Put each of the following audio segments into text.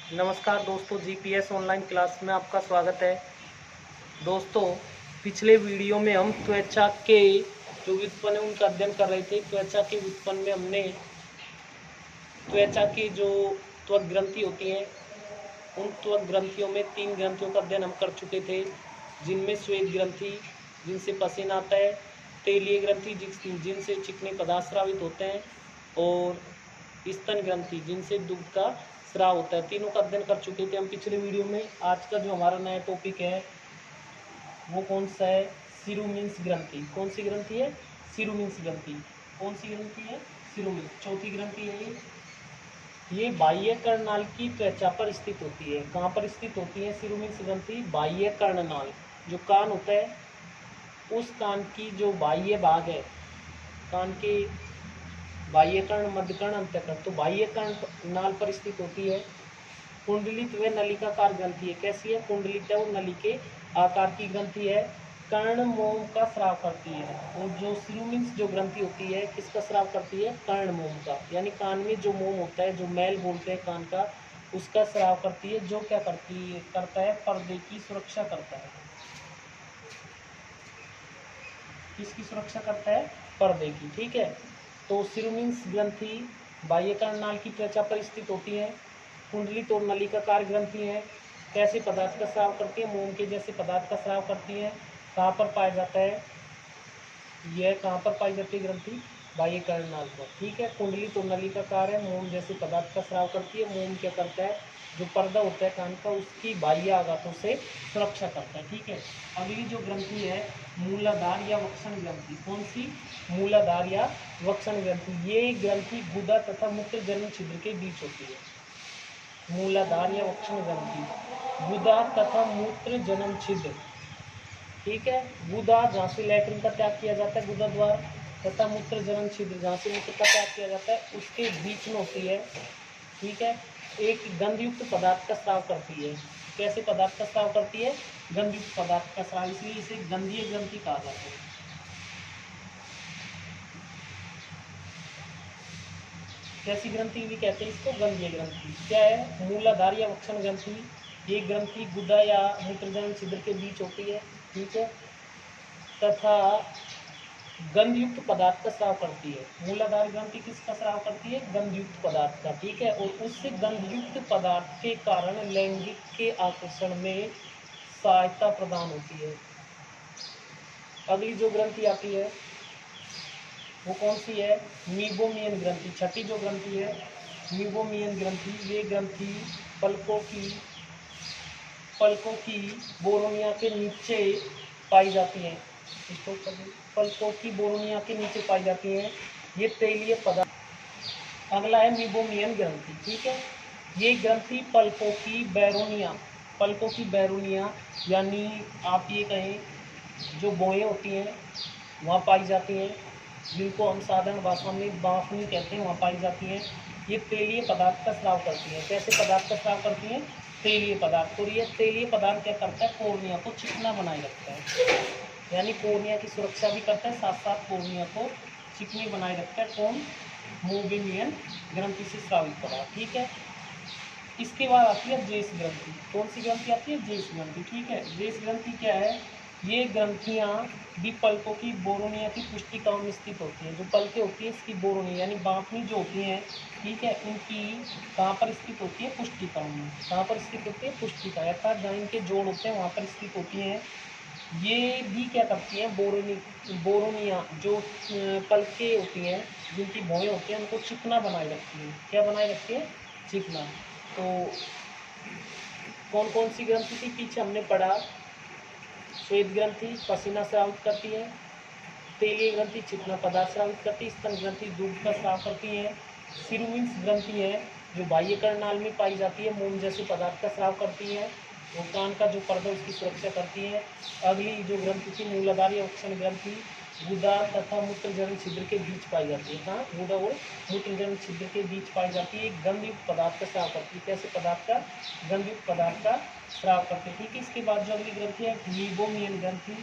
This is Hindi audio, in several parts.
नमस्कार दोस्तों, जीपीएस ऑनलाइन क्लास में आपका स्वागत है। दोस्तों, पिछले वीडियो में हम त्वचा के जो व्युत्पन्न है उनका अध्ययन कर रहे थे। त्वचा के व्युत्पन्न में हमने त्वचा की जो त्वक ग्रंथि होती हैं उन त्वक ग्रंथियों में 3 ग्रंथियों का अध्ययन हम कर चुके थे, जिनमें श्वेत ग्रंथि जिनसे पसीना आता है, तेलीय ग्रंथि जिनसे चिकने पदार्थ स्रावित होते हैं, और स्तन ग्रंथि जिनसे दूध का स्राव होता है। तीनों का अध्ययन कर चुके थे हम पिछले वीडियो में। आज का जो हमारा नया टॉपिक है वो कौन सा है? सिरुमिन्स ग्रंथि। कौन सी ग्रंथि है? सिरुमिन्स ग्रंथि। कौन सी ग्रंथि है? सिरुमिन्स। चौथी ग्रंथि है ये बाह्य कर्णनाल की त्वचा पर स्थित होती है। कहाँ पर स्थित होती है सिरुमिन्स ग्रंथि? बाह्य कर्णनाल, जो कान होता है उस कान की जो बाह्य भाग है, कान के बाह्य कर्ण, मध्य कर्ण, अंतःकर्ण, तो बाह्य कर्णनाल पर स्थित होती है। कुंडलित व नलिकाकार ग्रंथि है। कैसी है? कुंडलित और नलिके आकार की ग्रंथि है। कर्ण मोम का स्राव करती है। और जो सिरुमिन्स जो ग्रंथि होती है किसका स्राव करती है? कर्ण मोम का, यानी कान में जो मोम होता है, जो मैल बोलते हैं कान का, उसका स्राव करती है। जो क्या करता है? पर्दे की सुरक्षा करता है। किसकी सुरक्षा करता है? पर्दे की। ठीक है, तो सिरुमिन्स ग्रंथि बाह्य कर्णनाल की त्वचा पर स्थित होती है। कुंडलित और नलिकाकार ग्रंथि है। कैसे पदार्थ का स्राव करती है? मोम के जैसे पदार्थ का स्राव करती है। कहाँ पर पाया जाता है? यह कहाँ पर पाई जाती है ग्रंथि? बाह्य कर्णनाल पर। ठीक है, कुंडलित और नलिकाकार है, मोम जैसे पदार्थ का स्राव करती है। मोम क्या करता है? जो पर्दा होता है कान का, उसकी बाह्य आघातों से सुरक्षा करता है। ठीक है, अगली जो ग्रंथि है मूलाधार या वक्षण ग्रंथि। कौन सी? मूलाधार या वक्षण ग्रंथि। ये ग्रंथि गुदा तथा मूत्र जनन छिद्र के बीच होती है। मूलाधार या वक्षण ग्रंथि गुदा तथा मूत्र जनन छिद्र। ठीक है, गुदा जहाँ से लैट्रिन का त्याग किया जाता है, गुदा द्वार, तथा मूत्र जनन छिद्र जहाँ से मूत्र का त्याग किया जाता है, उसके बीच में होती है। ठीक है, एक गंधयुक्त पदार्थ का स्राव करती है। कैसे पदार्थ का स्राव करती है? गंधयुक्त पदार्थ का स्राव, इसलिए इसे गंधीय ग्रंथि कहा जाता है। कैसी ग्रंथि भी कहते हैं इसको? गंधीय ग्रंथि। क्या है? मूलाधार या वक्षण ग्रंथि। ये ग्रंथि गुदा या मूत्रजनन छिद्र के बीच होती है। ठीक है, तथा गंधयुक्त पदार्थ का स्राव करती है। मूलाधार ग्रंथि किसका स्राव करती है? गंधयुक्त पदार्थ का। ठीक है, और उस गंधयुक्त पदार्थ के कारण लैंगिक के आकर्षण में सहायता प्रदान होती है। अगली जो ग्रंथि आती है वो कौन सी है? मीबोमियन ग्रंथि। छठी जो ग्रंथि है मीबोमियन ग्रंथि। ये ग्रंथि पलकों की बोरोनिया के नीचे पाई जाती हैं। इसको पलकों की बोरोनिया के नीचे पाई जाती हैं। ये तेलीय पदार्थ। अगला है मीबोमियन ग्रंथि। ठीक है, ये ग्रंथि पलकों की बैरोनिया, यानी आप ये कहें जो बोएँ होती हैं वहाँ पाई जाती हैं, जिनको हम साधारण भाषा में बांफनी कहते हैं, वहाँ पाई जाती हैं। ये तेलीय पदार्थ का स्राव करती हैं। कैसे पदार्थ का स्राव करती हैं? तेलीय पदार्थ। और ये तेलीय पदार्थ क्या करता है? कोर्निया को चिकना बनाए रखता है, यानी कोर्निया की सुरक्षा भी करता है, साथ साथ कोर्निया को चिकनी बनाए रखता है। कौन? मोबिमियन ग्रंथि से स्रावित पदार्थ। ठीक है, इसके बाद आती है जेस ग्रंथि। कौन सी ग्रंथि आती है? जेस ग्रंथि। ठीक है, जेस ग्रंथि क्या है? ये ग्रंथियाँ भी पलकों की बोरोनिया की पुष्टिकाओं में स्थित होती हैं। जो पलकें होती हैं इसकी बोरोनिया यानी बांफनी जो होती हैं, ठीक है, उनकी कहाँ पर स्थित होती है? पुष्टिकाओं में। कहाँ पर स्थित होती है? पुष्टिका, अर्थात जहाँ इनके जोड़ होते हैं वहाँ पर स्थित होती हैं। ये भी क्या करती हैं? बोरोनिया जो पलकें होती हैं, जिनकी भौएँ होती हैं, उनको चिकना बनाए रखती हैं। क्या बनाए रखती है? चिकना। तो कौन कौन सी ग्रंथि थी पीछे हमने पढ़ा? श्वेत ग्रंथि पसीना स्रावित करती है, तेलीय ग्रंथि चिकना पदार्थ स्रावित करती है, स्तन ग्रंथि दूध का स्राव करती है, सिरुमिन्स ग्रंथि है जो बाह्य कर्णनाल में पाई जाती है, मोम जैसे पदार्थ का स्राव करती है, और कान का जो पर्दा उसकी सुरक्षा करती है। अगली जो ग्रंथि थी मूलाधार या वक्षण ग्रंथि गुदा तथा मूत्रजनन छिद्र के बीच पाई जाती है। कहाँ? गुदा और मूत्रजनन छिद्र के बीच पाई जाती है। गंधयुक्त पदार्थ का स्राव करती है। कैसे पदार्थ का? गंधयुक्त पदार्थ का स्राव करती है। ठीक है, इसके बाद जो अगली ग्रंथि है मीबोमियन ग्रंथि।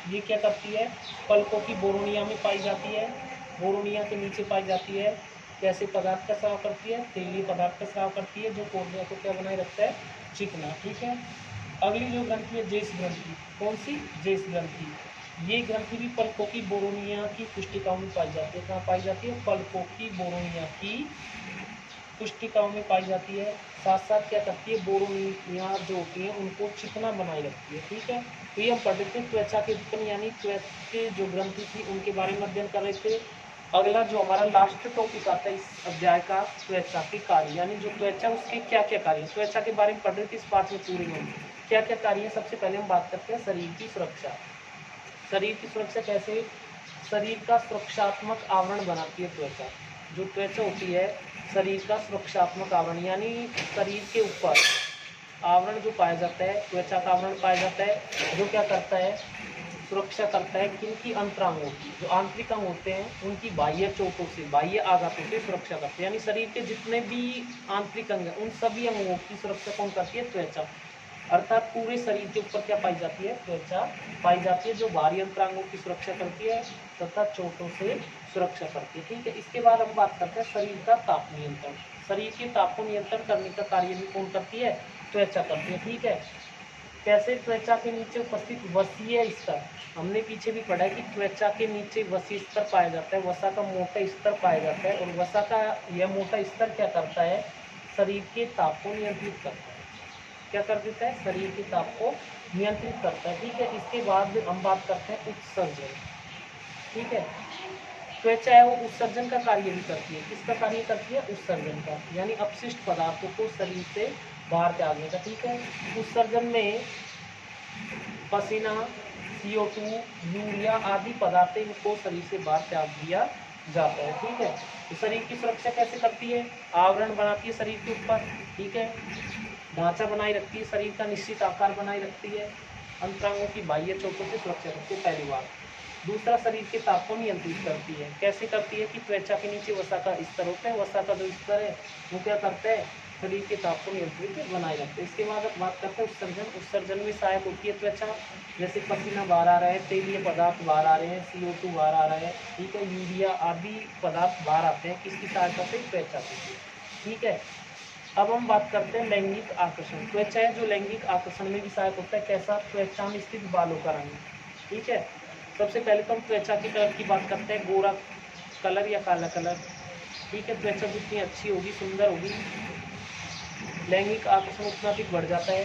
ये क्या करती है? पलकों की बोरोनिया में पाई जाती है, बोरोनिया के नीचे पाई जाती है। कैसे पदार्थ का स्राव करती है? तेलीय पदार्थ का स्राव करती है, जो कोर्निया को क्या बनाए रखता है? चिकना। ठीक है। अगली जो ग्रंथि है जेस ग्रंथि। कौन सी? जेस ग्रंथि। ये ग्रंथि भी पलकों की बोरोनिया की पुष्टिकाओं में पाई जाती है। कहाँ पाई जाती है? पलकों की बोरोनिया की पुष्टिकाओं में पाई जाती है। साथ साथ क्या करती है? बोरोनिया जो होती है उनको चिकना बनाए रखती है। ठीक है। तो ये हम पढ़ रहे थे त्वचा के उत्पन्न यानी त्वचा के जो ग्रंथि थी उनके बारे में अध्ययन कर रहे थे। अगला जो हमारा लास्ट टॉपिक आता है इस अध्याय का, त्वचा के कार्य, यानी जो त्वचा उसके क्या क्या कार्य, त्वचा के बारे में पढ़ रहे थे इस पाठ में पूरे में क्या क्या कार्य है। सबसे पहले हम बात करते हैं शरीर की सुरक्षा। शरीर की सुरक्षा कैसे? शरीर का सुरक्षात्मक आवरण बनाती है त्वचा। जो त्वचा होती है शरीर का सुरक्षात्मक आवरण, यानी शरीर के ऊपर आवरण जो पाया जाता है, त्वचा का आवरण पाया जाता है, जो क्या करता है? सुरक्षा करता है किनकी? अंतरांगों की। जो आंतरिक अंग होते हैं उनकी बाह्य चोटों से, बाह्य आघातों से सुरक्षा करते हैं। यानी शरीर के जितने भी आंतरिक अंग हैं उन सभी अंगों की सुरक्षा कौन करती है? त्वचा। अर्थात पूरे शरीर के ऊपर क्या पाई जाती है? त्वचा पाई जाती है, जो बाहरी अंतरांगों की सुरक्षा करती है तथा चोटों से सुरक्षा करती है। ठीक है। इसके बाद हम बात करते हैं शरीर का ताप नियंत्रण। शरीर के ताप को नियंत्रण करने का कार्य भी कौन करती है? त्वचा करती है। ठीक है। कैसे? त्वचा के नीचे उपस्थित वसीय स्तर, हमने पीछे भी पढ़ा है कि त्वचा के नीचे वसीय स्तर पाया जाता है, वसा का मोटा स्तर पाया जाता है, और वसा का यह मोटा स्तर क्या करता है? शरीर के ताप को नियंत्रित करता है। क्या कर देता है? शरीर के ताप को नियंत्रित करता है। ठीक है। इसके बाद हम बात करते हैं उत्सर्जन। ठीक है। त्वचा है वो उत्सर्जन का कार्य भी करती है। किसका कार्य करती है? उत्सर्जन का, यानी अपशिष्ट पदार्थों को शरीर से बाहर त्यागने का। ठीक है। उत्सर्जन में पसीना, CO2, यूरिया आदि पदार्थों को शरीर से बाहर त्याग दिया जाता है। ठीक है। तो शरीर की सुरक्षा कैसे करती है? आवरण बनाती है शरीर के ऊपर। ठीक है। ढांचा बनाए रखती है, शरीर का निश्चित आकार बनाए रखती है, अंतरांगों की बाह्य चोटों से सुरक्षा करती है। पहली बात। दूसरा, शरीर के ताप को नियंत्रित करती है। कैसे करती है? कि त्वचा के नीचे वसा का स्तर होता है, वसा का जो स्तर है वो क्या करता है? शरीर के ताप को नियंत्रित बनाए रखते हैं। इसके बाद अब बात करते हैं उत्सर्जन। उत्सर्जन में सहायक होती है त्वचा, जैसे पसीना बाहर आ रहा है, तेलीय पदार्थ बाहर आ रहे हैं, CO2 बाहर आ रहा है। ठीक है। यूरिया आदि पदार्थ बाहर आते हैं, किसकी सहायता से? त्वचा से। ठीक है। अब हम बात करते हैं लैंगिक आकर्षण। त्वचा है जो लैंगिक आकर्षण में भी सहायक होता है। कैसा? त्वचा में स्थित बालों का रंग। ठीक है। सबसे पहले तो हम त्वचा की कलर की बात करते हैं, गोरा कलर या काला कलर। ठीक है। त्वचा जितनी अच्छी होगी, सुंदर होगी, लैंगिक आकर्षण उतना अधिक बढ़ जाता है।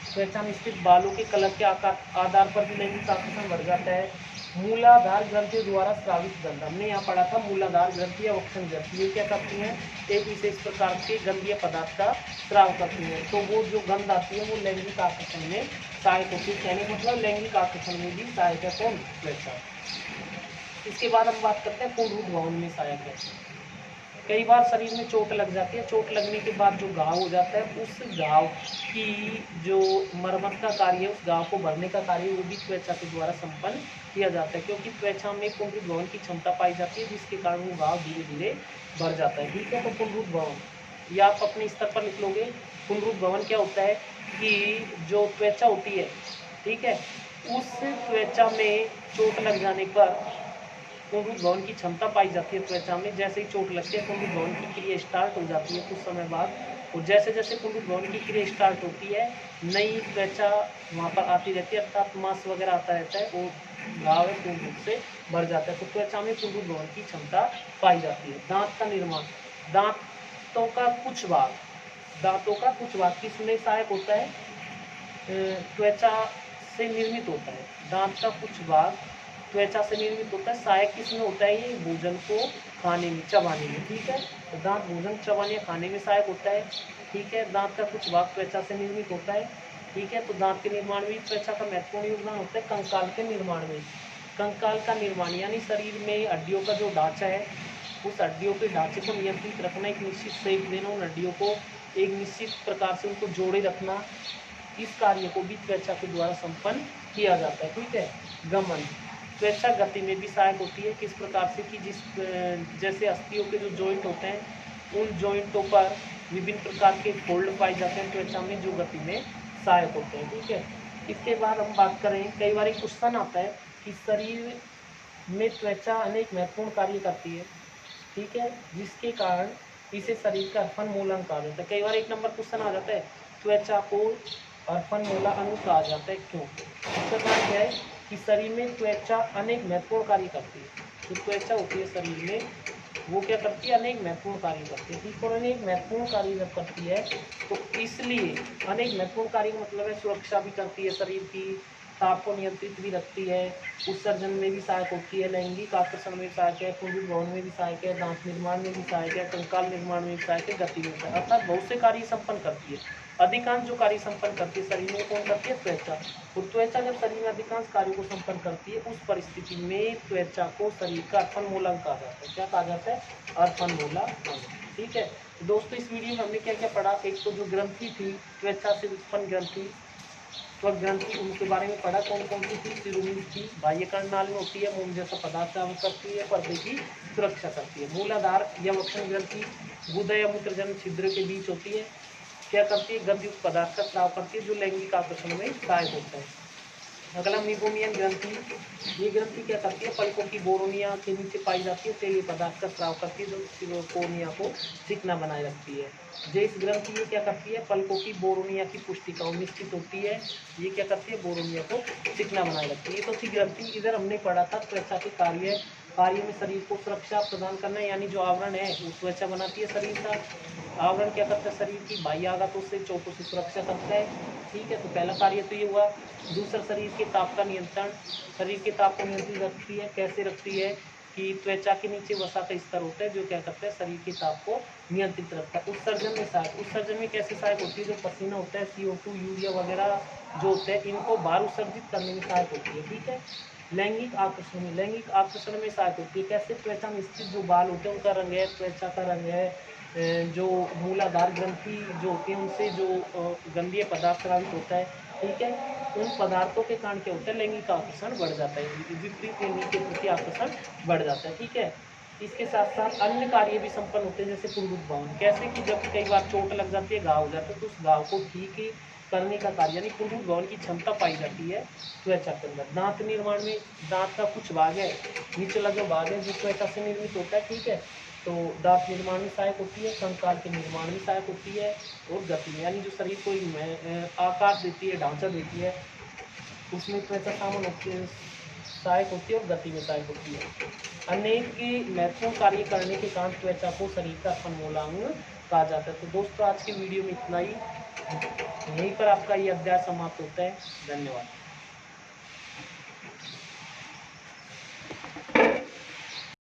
त्वचा में स्थित बालों के कलर के आधार पर भी लैंगिक आकर्षण बढ़ जाता है। मूलाधार ग्रंथियों द्वारा स्रावित गंध, हमने यहाँ पढ़ा था मूलाधार ग्रंथि या वक्षण ग्रंथि, ये क्या करती हैं? एक विशेष प्रकार के गंधीय पदार्थ का स्राव करती हैं। तो वो जो गंध आती है वो लैंगिक आकर्षण में सहायक होती है। कहने का मतलब लैंगिक आकर्षण में भी सहायक है कौन? त्वचा। इसके बाद हम बात करते हैं पुनरुद्ध भवन में सहायक है। कई बार शरीर में चोट लग जाती है, चोट लगने के बाद जो घाव हो जाता है, उस घाव की जो मरम्मत का कार्य है, उस घाव को भरने का कार्य वो भी त्वचा के द्वारा संपन्न किया जाता है, क्योंकि त्वचा में पुनरुद्ध भवन की क्षमता पाई जाती है, जिसके कारण वो घाव धीरे धीरे भर जाता है। ठीक है। तो पुनरुद्ध भवन ये आप अपने स्तर पर लिख लोगे। पुनरुद्ध भवन क्या होता है? कि जो त्वचा होती है, ठीक है, उस त्वचा में चोट लग जाने पर पुनरुद्ध भवन की क्षमता पाई जाती है त्वचा में। जैसे ही चोट लगती है पुनरुद्ध भवन की क्रिया स्टार्ट हो जाती है कुछ समय बाद, और जैसे जैसे पुनरुद्ध भवन की क्रिया स्टार्ट होती है नई त्वचा वहाँ पर आती रहती है, अर्थात मांस वगैरह आता रहता है, वो घाव पूर्ण रूप से भर जाता है। तो त्वचा में पुनरुद्ध भवन की क्षमता पाई जाती है। दांत का निर्माण, दांतों का कुछ भाग, दांतों का कुछ भाग किसमें सहायक होता है? त्वचा से निर्मित होता है। दांत का कुछ भाग त्वचा से निर्मित होता है। सहायक किसमें होता है? ये भोजन को खाने में, चबाने में। ठीक है। तो दांत भोजन चबाने खाने में सहायक होता है। ठीक है। दांत का कुछ भाग त्वचा से निर्मित होता है। ठीक है। तो दांत के निर्माण में त्वचा का महत्वपूर्ण योगदान होता है। कंकाल के निर्माण में, कंकाल का निर्माण यानी शरीर में हड्डियों का जो ढांचा है, उस हड्डियों के ढांचे को नियंत्रित रखना, एक निश्चित शेप देना, उन हड्डियों को एक निश्चित प्रकार से उनको जोड़े रखना, इस कार्य को भी त्वचा के द्वारा संपन्न किया जाता है। ठीक है। गमन, त्वचा गति में भी सहायक होती है। किस प्रकार से? कि जैसे अस्थियों के जो जॉइंट होते हैं, उन जॉइंटों पर विभिन्न प्रकार के फोल्ड पाए जाते हैं त्वचा में, जो गति में सहायक होते हैं। ठीक है। इसके बाद हम बात करें, कई बार एक क्वेश्चन आता है कि शरीर में त्वचा अनेक महत्वपूर्ण कार्य करती है। ठीक है, जिसके कारण इसे शरीर का अर्पण मूला अंग कहा जाता है। कई बार 1 नंबर क्वेश्चन आ जाता है, त्वचा को अर्पण मूला अंग कहा जाता है क्यों? इसका कारण क्या है कि शरीर में त्वचा अनेक महत्वपूर्ण कार्य करती है। जो त्वचा होती है शरीर में, वो क्या करती है, अनेक महत्वपूर्ण कार्य करती है। ठीक, और अनेक महत्वपूर्ण कार्य जब करती है तो इसलिए अनेक महत्वपूर्ण कार्य का मतलब है सुरक्षा भी करती है शरीर की, ताप को नियंत्रित भी रखती है, उत्सर्जन में भी सहायक होती है, लैंगिक आकर्षण में भी सहायक है, पुंडरीक भवन में भी सहायक है, दांत निर्माण में भी सहायक है, कंकाल निर्माण में भी सहायक है, गति में सहायक, अर्थात बहुत से कार्य संपन्न करती है। अधिकांश जो कार्य संपन्न करती है शरीर में, कौन करती है? त्वचा। और त्वचा जब शरीर में अधिकांश कार्यों को संपन्न करती है, उस परिस्थिति में त्वचा को शरीर का अर्पण मूला अंग कहा जाता है। क्या कहा जाता है? अर्पण मूला अंग। ठीक है, तो दोस्तों इस वीडियो में हमने क्या क्या पढ़ा? एक तो जो ग्रंथि थी, त्वचा से उत्पन्न ग्रंथि, त्वक ग्रंथि, उनके बारे में पढ़ा। कौन कौन सी थी? शिरोमणि थी, बाह्य कर्णनाल में होती है, मोम जैसा पदार्थ स्राव करती है, पर्दे की सुरक्षा करती है। मूलाधार या वक्षण ग्रंथि गुदा या मूत्रजन छिद्र के बीच होती है, क्या करती है? गंधयुक्त पदार्थ का स्राव करती है, जो लैंगिक आकर्षण में सहायक होता है। अगला मीबोमियन ग्रंथि, ये ग्रंथि क्या करती है? पलकों की बोरोनिया के नीचे पाई जाती है, तेलीय पदार्थ का स्राव करती है, जो कोर्निया को चिकना बनाए रखती है। जेस ग्रंथि ये क्या करती है? पलकों की बोरोनिया की पुष्टिका निश्चित होती है, ये क्या करती है? बोरोनिया को चिकना बनाए रखती है। ये तो थी ग्रंथि। इधर हमने पढ़ा था त्वचा के कार्य में शरीर को सुरक्षा प्रदान करना, यानी जो आवरण है वो त्वचा बनाती है शरीर का। आवरण क्या करता है? शरीर की बाह्य आघातों से, चोटों से सुरक्षा करता है। ठीक है, तो पहला कार्य तो ये हुआ। दूसरा, शरीर के ताप का नियंत्रण, शरीर के ताप को नियंत्रित रखती है। कैसे रखती है? कि त्वचा के नीचे वसा का स्तर होता है, जो क्या करता है? शरीर के ताप को नियंत्रित रखता है। उत्सर्जन में सहायक, उत्सर्जन में कैसे सहायक होती है? जो पसीना होता है, CO2, यूरिया वगैरह जो होते हैं, इनको बाहर उत्सर्जित करने में सहायक होती है। ठीक है, लैंगिक आकर्षण में, लैंगिक आकर्षण में सहायक होती है। कैसे? त्वचा में स्थित जो बाल होते हैं उनका रंग है, त्वचा का रंग है, जो मूलाधार ग्रंथि जो होती है उनसे जो गंधीय पदार्थ स्रावित होता है। ठीक है, उन पदार्थों के कारण क्या होता है? लैंगिक आकर्षण बढ़ जाता है, विपरीत लिंग के प्रति आकर्षण बढ़ जाता है। ठीक है, इसके साथ साथ अन्य कार्य भी संपन्न होते हैं, जैसे पुंडरीक भवन। कैसे? कि जब कई बार चोट लग जाती है, घाव हो जाता है, तो उस घाव को ठीक करने का कार्य, यानी पुंडरीक भवन की क्षमता पाई जाती है त्वचा के अंदर। दांत निर्माण में, दांत का कुछ भाग है, निचला जो भाग है जो त्वचा से निर्मित होता है। ठीक है, तो दांत निर्माण में सहायक होती है, कंकाल के निर्माण में सहायक होती है, और गति में, यानी जो शरीर को आकार देती है, ढांचा देती है, उसमें त्वचा सहायक होती है, और गति में सहायक होती है। अनेक महत्वपूर्ण कार्य करने के कारण त्वचा को शरीर का अर्पण मूला अंग कहा जाता है। तो दोस्तों आज की वीडियो में इतना ही, यहीं पर आपका ये अध्याय समाप्त होता है। धन्यवाद।